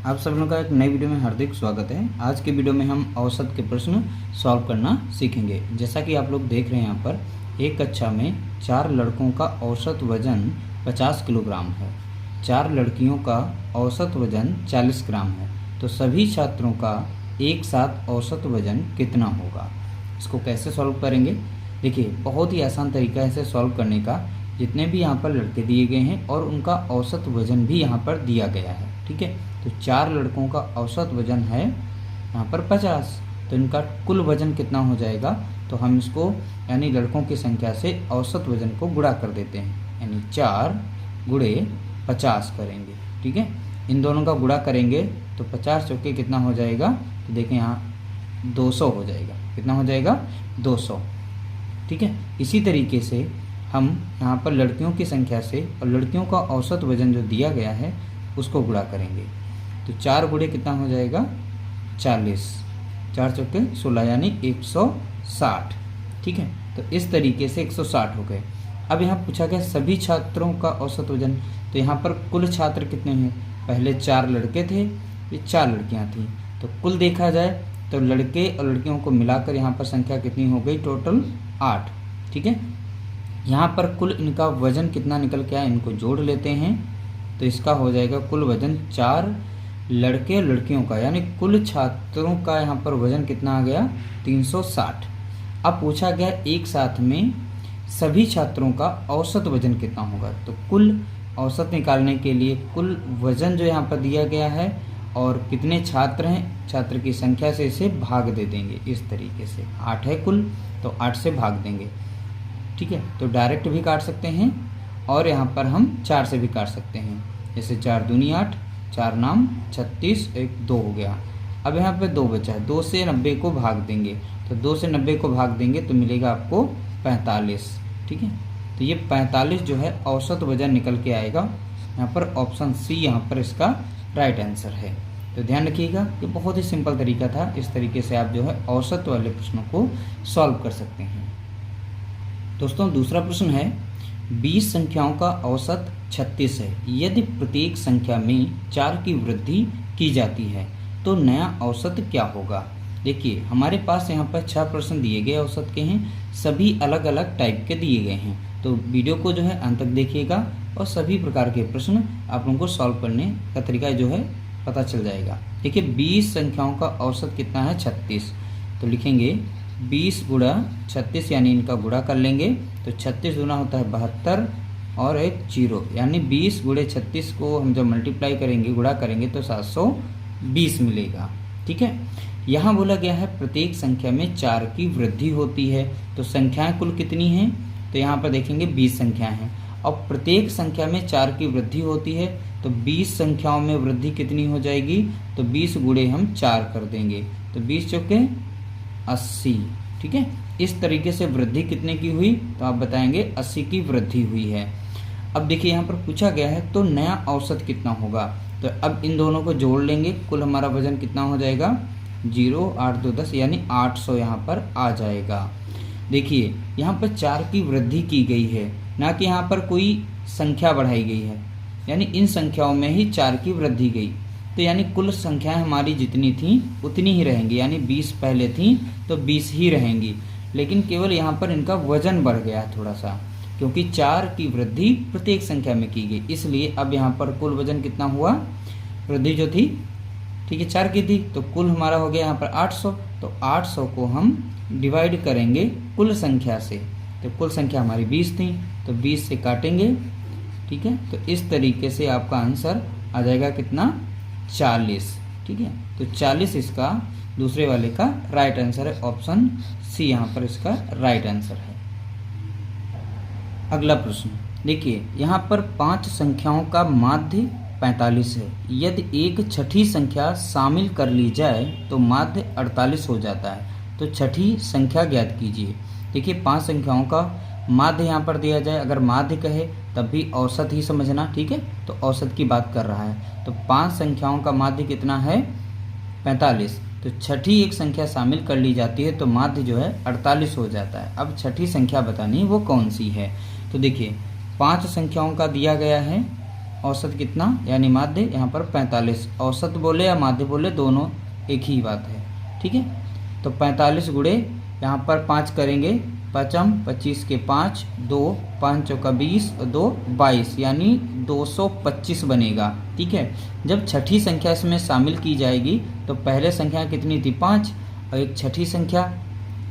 आप सब लोगों का एक नई वीडियो में हार्दिक स्वागत है। आज के वीडियो में हम औसत के प्रश्न सॉल्व करना सीखेंगे। जैसा कि आप लोग देख रहे हैं यहाँ पर एक कक्षा में 4 लड़कों का औसत वजन 50 किलोग्राम है, 4 लड़कियों का औसत वजन 40 ग्राम है, तो सभी छात्रों का एक साथ औसत वजन कितना होगा। इसको कैसे सॉल्व करेंगे? देखिए, बहुत ही आसान तरीका है इसे सॉल्व करने का। जितने भी यहाँ पर लड़के दिए गए हैं और उनका औसत वजन भी यहाँ पर दिया गया है, ठीक है। तो 4 लड़कों का औसत वजन है यहाँ पर 50, तो इनका कुल वजन कितना हो जाएगा? तो हम इसको यानी लड़कों की संख्या से औसत वजन को गुणा कर देते हैं, यानी 4 गुणे 50 करेंगे, ठीक है। इन दोनों का गुणा करेंगे तो 50 चौके कितना हो जाएगा? तो देखें यहाँ 200 हो जाएगा। कितना हो जाएगा? 200, ठीक है। इसी तरीके से हम यहाँ पर लड़कियों की संख्या से और लड़कियों का औसत वजन जो दिया गया है उसको गुणा करेंगे, तो 4 गुणे कितना हो जाएगा? 40, 4 चौके 16 यानी 160, ठीक है। तो इस तरीके से 160 हो गए। अब यहाँ पूछा गया सभी छात्रों का औसत वजन, तो यहाँ पर कुल छात्र कितने हैं? पहले 4 लड़के थे, ये 4 लड़कियाँ थीं, तो कुल देखा जाए तो लड़के और लड़कियों को मिलाकर यहाँ पर संख्या कितनी हो गई? टोटल 8, ठीक है। यहाँ पर कुल इनका वजन कितना निकल के आया, इनको जोड़ लेते हैं तो इसका हो जाएगा कुल वजन 4 लड़के और लड़कियों का, यानी कुल छात्रों का यहाँ पर वजन कितना आ गया? 360। अब पूछा गया एक साथ में सभी छात्रों का औसत वजन कितना होगा, तो कुल औसत निकालने के लिए कुल वजन जो यहाँ पर दिया गया है और कितने छात्र हैं, छात्र की संख्या से इसे भाग दे देंगे। इस तरीके से 8 है कुल, तो 8 से भाग देंगे, ठीक है। तो डायरेक्ट भी काट सकते हैं और यहाँ पर हम 4 से भी काट सकते हैं। जैसे 4 दूनी 8, 4 नाम 36, 1 2 हो गया। अब यहाँ पे 2 बचा है, 2 से 90 को भाग देंगे, तो 2 से 90 को भाग देंगे तो मिलेगा आपको 45, ठीक है। तो ये 45 जो है औसत वजन निकल के आएगा। यहाँ पर ऑप्शन सी यहाँ पर इसका राइट आंसर है। तो ध्यान रखिएगा, ये बहुत ही सिंपल तरीका था। इस तरीके से आप जो है औसत वाले प्रश्नों को सॉल्व कर सकते हैं। दोस्तों, दूसरा प्रश्न है 20 संख्याओं का औसत 36 है। यदि प्रत्येक संख्या में 4 की वृद्धि की जाती है तो नया औसत क्या होगा? देखिए, हमारे पास यहाँ पर 6 प्रश्न दिए गए औसत के हैं, सभी अलग अलग टाइप के दिए गए हैं। तो वीडियो को जो है अंत तक देखिएगा और सभी प्रकार के प्रश्न आप लोगों को सॉल्व करने का तरीका जो है पता चल जाएगा। देखिए, 20 संख्याओं का औसत कितना है? 36। तो लिखेंगे 20 गुणा 36, यानी इनका गुणा कर लेंगे तो 36 गुना होता है 72 और एक 0, यानी 20 गुणे 36 को हम जब मल्टीप्लाई करेंगे, गुणा करेंगे तो 720 मिलेगा, ठीक है। यहाँ बोला गया है प्रत्येक संख्या में 4 की वृद्धि होती है, तो संख्याएं कुल कितनी हैं? तो यहाँ पर देखेंगे 20 संख्याएं हैं और प्रत्येक संख्या में 4 की वृद्धि होती है, तो 20 संख्याओं में वृद्धि कितनी हो जाएगी? तो 20 गुणे हम 4 कर देंगे, तो 20 चौके 80, ठीक है। इस तरीके से वृद्धि कितने की हुई? तो आप बताएंगे 80 की वृद्धि हुई है। अब देखिए, यहाँ पर पूछा गया है तो नया औसत कितना होगा, तो अब इन दोनों को जोड़ लेंगे, कुल हमारा वजन कितना हो जाएगा? 0 8 2 10, यानी 800 यहाँ पर आ जाएगा। देखिए, यहाँ पर 4 की वृद्धि की गई है, ना कि यहाँ पर कोई संख्या बढ़ाई गई है, यानी इन संख्याओं में ही 4 की वृद्धि गई, तो यानी कुल संख्याएं हमारी जितनी थी उतनी ही रहेंगी, यानी 20 पहले थी तो 20 ही रहेंगी, लेकिन केवल यहाँ पर इनका वजन बढ़ गया है थोड़ा सा, क्योंकि 4 की वृद्धि प्रत्येक संख्या में की गई, इसलिए अब यहाँ पर कुल वजन कितना हुआ? वृद्धि जो थी, ठीक है, 4 की थी, तो कुल हमारा हो गया यहाँ पर 800, तो 800 को हम डिवाइड करेंगे कुल संख्या से, तो कुल संख्या हमारी 20 थी, तो 20 से काटेंगे, ठीक है। तो इस तरीके से आपका आंसर आ जाएगा कितना? 40, ठीक है। तो 40 इसका दूसरे वाले का राइट आंसर है, ऑप्शन सी यहाँ पर इसका राइट आंसर है। अगला प्रश्न देखिए, यहाँ पर 5 संख्याओं का माध्य 45 है। यदि एक छठी संख्या शामिल कर ली जाए तो माध्य 48 हो जाता है, तो छठी संख्या ज्ञात कीजिए। देखिए, 5 संख्याओं का माध्य यहाँ पर दिया जाए, अगर माध्य कहे तब भी औसत ही समझना, ठीक है। तो औसत की बात कर रहा है, तो 5 संख्याओं का माध्य कितना है? 45। तो छठी एक संख्या शामिल कर ली जाती है तो माध्य जो है 48 हो जाता है। अब छठी संख्या बतानी वो कौन सी है, तो देखिए 5 संख्याओं का दिया गया है, औसत कितना यानी माध्य यहाँ पर 45। औसत बोले या माध्य बोले दोनों एक ही बात है, ठीक है। तो 45 गुणे यहाँ पर 5 करेंगे, पचम 25 के 5, 2 5 चौका 20, 2 22 यानी 225 बनेगा, ठीक है। जब छठी संख्या इसमें शामिल की जाएगी तो पहले संख्या कितनी थी 5 और एक छठी संख्या,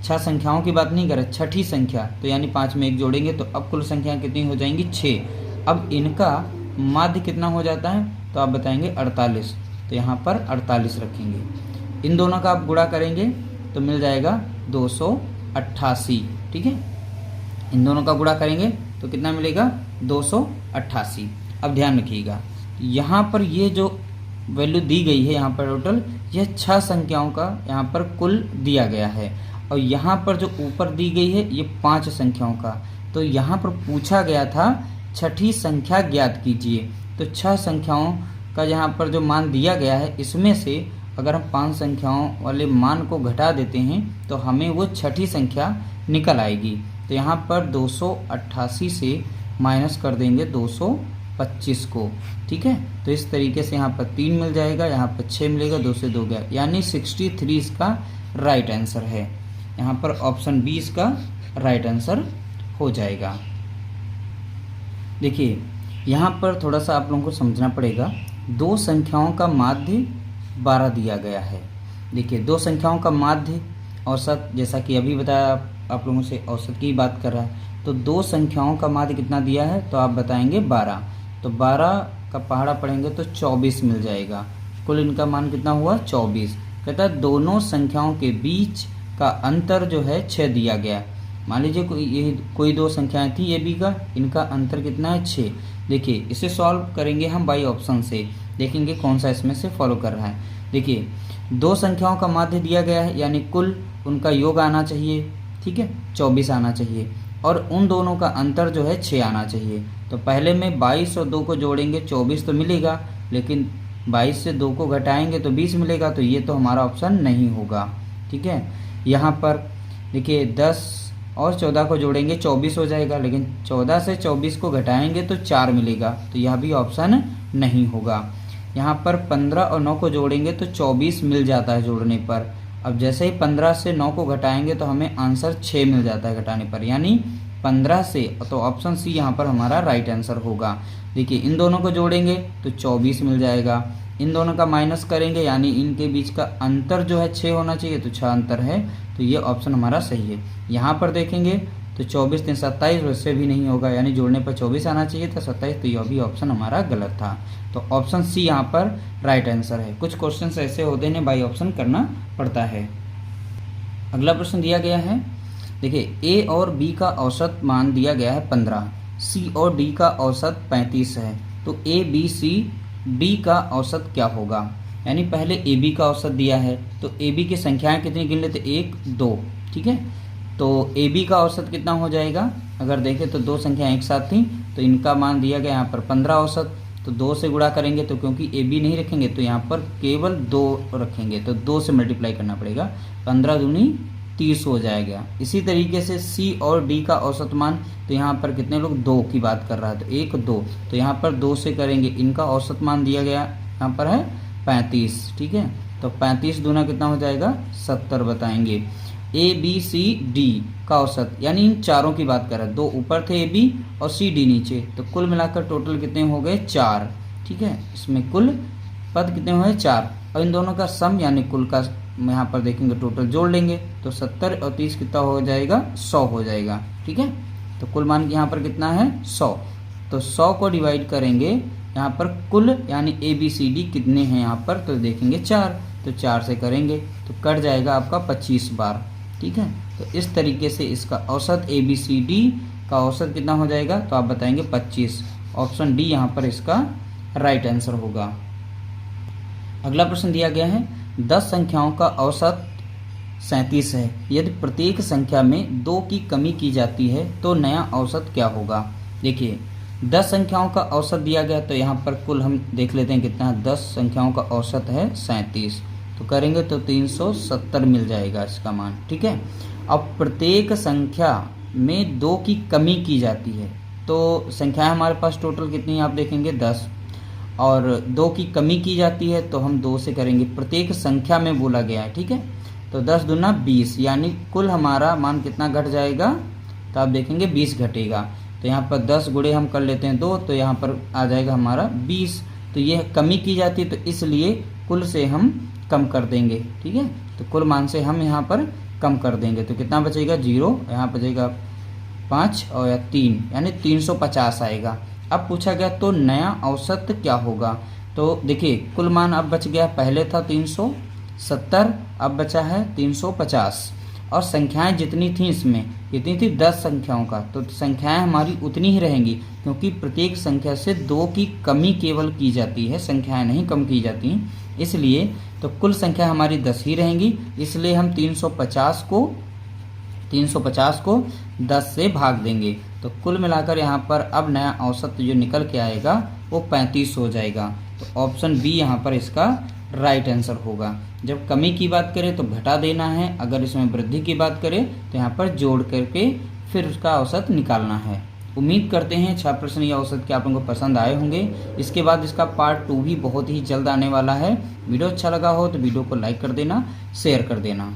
6 संख्याओं की बात नहीं कर रहे, छठी संख्या तो यानी 5 में 1 जोड़ेंगे तो अब कुल संख्या कितनी हो जाएंगी 6। अब इनका माध्य कितना हो जाता है तो आप बताएंगे 48, तो यहाँ पर 48 रखेंगे। इन दोनों का आप गुणा करेंगे तो मिल जाएगा 288, ठीक है। इन दोनों का गुणा करेंगे तो कितना मिलेगा 288। अब ध्यान रखिएगा यहाँ पर ये जो वैल्यू दी गई है यहाँ पर टोटल यह 6 संख्याओं का यहाँ पर कुल दिया गया है, और यहाँ पर जो ऊपर दी गई है ये 5 संख्याओं का। तो यहाँ पर पूछा गया था छठी संख्या ज्ञात कीजिए, तो 6 संख्याओं का यहाँ पर जो मान दिया गया है इसमें से अगर हम 5 संख्याओं वाले मान को घटा देते हैं तो हमें वो छठी संख्या निकल आएगी। तो यहाँ पर 288 से माइनस कर देंगे 225 को, ठीक है। तो इस तरीके से यहाँ पर 3 मिल जाएगा, यहाँ पर 6 मिलेगा, 2 से 2 गया यानी 63 इसका राइट आंसर है। यहाँ पर ऑप्शन बी इसका राइट आंसर हो जाएगा। देखिए यहाँ पर थोड़ा सा आप लोगों को समझना पड़ेगा, 2 संख्याओं का माध्य 12 दिया गया है। देखिए 2 संख्याओं का माध्य औसत, जैसा कि अभी बताया आप लोगों से औसत की बात कर रहा है, तो 2 संख्याओं का माध्य कितना दिया है तो आप बताएंगे 12, तो 12 का पहाड़ा पढ़ेंगे तो 24 मिल जाएगा। कुल इनका मान कितना हुआ 24। कहता है दोनों संख्याओं के बीच का अंतर जो है 6 दिया गया। मान लीजिए कोई 2 संख्याएं थी ए बी का, इनका अंतर कितना है 6। देखिए इसे सॉल्व करेंगे हम बाई ऑप्शन से, देखेंगे कौन सा इसमें से फॉलो कर रहा है। देखिए 2 संख्याओं का माध्य दिया गया है यानी कुल उनका योग आना चाहिए, ठीक है, 24 आना चाहिए, और उन दोनों का अंतर जो है 6 आना चाहिए। तो पहले में 22 और 2 को जोड़ेंगे 24 तो मिलेगा, लेकिन 22 से 2 को घटाएंगे तो 20 मिलेगा, तो ये तो हमारा ऑप्शन नहीं होगा, ठीक है। यहाँ पर देखिए 10 और 14 को जोड़ेंगे 24 हो जाएगा, लेकिन 14 से 24 को घटाएंगे तो 4 मिलेगा, तो यह भी ऑप्शन नहीं होगा। यहाँ पर 15 और 9 को जोड़ेंगे तो 24 मिल जाता है जोड़ने पर। अब जैसे ही 15 से 9 को घटाएंगे तो हमें आंसर 6 मिल जाता है घटाने पर, यानी 15 से, तो ऑप्शन सी यहाँ पर हमारा राइट आंसर होगा। देखिए इन दोनों को जोड़ेंगे तो 24 मिल जाएगा, इन दोनों का माइनस करेंगे यानी इनके बीच का अंतर जो है 6 होना चाहिए, तो 6 अंतर है, तो ये ऑप्शन हमारा सही है। यहाँ पर देखेंगे तो 24 3 27 वैसे भी नहीं होगा, यानी जोड़ने पर 24 आना चाहिए था 27, तो यह भी ऑप्शन हमारा गलत था। तो ऑप्शन सी यहाँ पर राइट आंसर है। कुछ क्वेश्चन ऐसे होते हैं बाई ऑप्शन करना पड़ता है। अगला प्रश्न दिया गया है, देखिए ए और बी का औसत मान दिया गया है 15, सी और डी का औसत 35 है, तो ए बी सी डी का औसत क्या होगा। यानी पहले ए बी का औसत दिया है तो ए बी की संख्याएं कितनी गिन लेते 1 2, ठीक है। तो ए बी का औसत कितना हो जाएगा, अगर देखें तो 2 संख्याएं एक साथ थी तो इनका मान दिया गया यहाँ पर 15 औसत, तो 2 से गुणा करेंगे तो क्योंकि ए बी नहीं रखेंगे तो यहाँ पर केवल 2 रखेंगे, तो 2 से मल्टीप्लाई करना पड़ेगा, 15 दूनी 30 हो जाएगा। इसी तरीके से सी और डी का औसत मान, तो यहाँ पर कितने लोग 2 की बात कर रहा है, तो 1 2, तो यहाँ पर 2 से करेंगे, इनका औसत मान दिया गया यहाँ पर है 35, ठीक है। तो 35 दूना कितना हो जाएगा 70 बताएंगे। ए बी सी डी का औसत, यानी इन चारों की बात कर रहा है, 2 ऊपर थे ए बी और सी डी नीचे, तो कुल मिलाकर टोटल कितने हो गए 4, ठीक है। इसमें कुल पद कितने हुए 4, और इन दोनों का सम यानी कुल का यहाँ पर देखेंगे टोटल जोड़ लेंगे तो 70 और 30 कितना हो जाएगा 100 हो जाएगा, ठीक है। तो कुल मान यहाँ पर कितना है 100, तो 100 को डिवाइड करेंगे यहाँ पर कुल यानी ए बी सी डी कितने हैं यहाँ पर, तो देखेंगे 4, तो 4 से करेंगे तो कट जाएगा आपका 25 बार, ठीक है। तो इस तरीके से इसका औसत ए बी सी डी का औसत कितना हो जाएगा, तो आप बताएंगे 25। ऑप्शन डी यहाँ पर इसका राइट आंसर होगा। अगला प्रश्न दिया गया है, 10 संख्याओं का औसत 37 है, यदि प्रत्येक संख्या में 2 की कमी की जाती है तो नया औसत क्या होगा। देखिए 10 संख्याओं का औसत दिया गया, तो यहाँ पर कुल हम देख लेते हैं कितना है, 10 संख्याओं का औसत है 37, तो करेंगे तो 370 मिल जाएगा इसका मान, ठीक है। अब प्रत्येक संख्या में 2 की कमी की जाती है, तो संख्याएं हमारे पास टोटल कितनी है आप देखेंगे 10, और 2 की कमी की जाती है तो हम 2 से करेंगे, प्रत्येक संख्या में बोला गया है, ठीक है। तो 10 दूना 20, यानी कुल हमारा मान कितना घट जाएगा, तो आप देखेंगे 20 घटेगा। तो यहाँ पर 10 गुणे हम कर लेते हैं 2, तो यहाँ पर आ जाएगा हमारा 20। तो ये कमी की जाती है तो इसलिए कुल से हम कम कर देंगे, ठीक है। तो कुल मान से हम यहाँ पर कम कर देंगे तो कितना बचेगा 0, यहाँ बचेगा 5 और या 3, यानी 350 आएगा। अब पूछा गया तो नया औसत क्या होगा। तो देखिए कुल मान अब बच गया, पहले था 370, अब बचा है 350, और संख्याएं जितनी थी इसमें कितनी थी, 10 संख्याओं का, तो संख्याएं हमारी उतनी ही रहेंगी क्योंकि प्रत्येक संख्या से 2 की कमी केवल की जाती है, संख्याएं नहीं कम की जाती, इसलिए तो कुल संख्या हमारी 10 ही रहेंगी। इसलिए हम 350 को 10 से भाग देंगे तो कुल मिलाकर यहाँ पर अब नया औसत जो निकल के आएगा वो 35 हो जाएगा। तो ऑप्शन बी यहाँ पर इसका राइट आंसर होगा। जब कमी की बात करें तो घटा देना है, अगर इसमें वृद्धि की बात करें तो यहाँ पर जोड़ करके फिर उसका औसत निकालना है। उम्मीद करते हैं 6 प्रश्न या औसत के आप लोगों को पसंद आए होंगे। इसके बाद इसका पार्ट 2 भी बहुत ही जल्द आने वाला है। वीडियो अच्छा लगा हो तो वीडियो को लाइक कर देना, शेयर कर देना।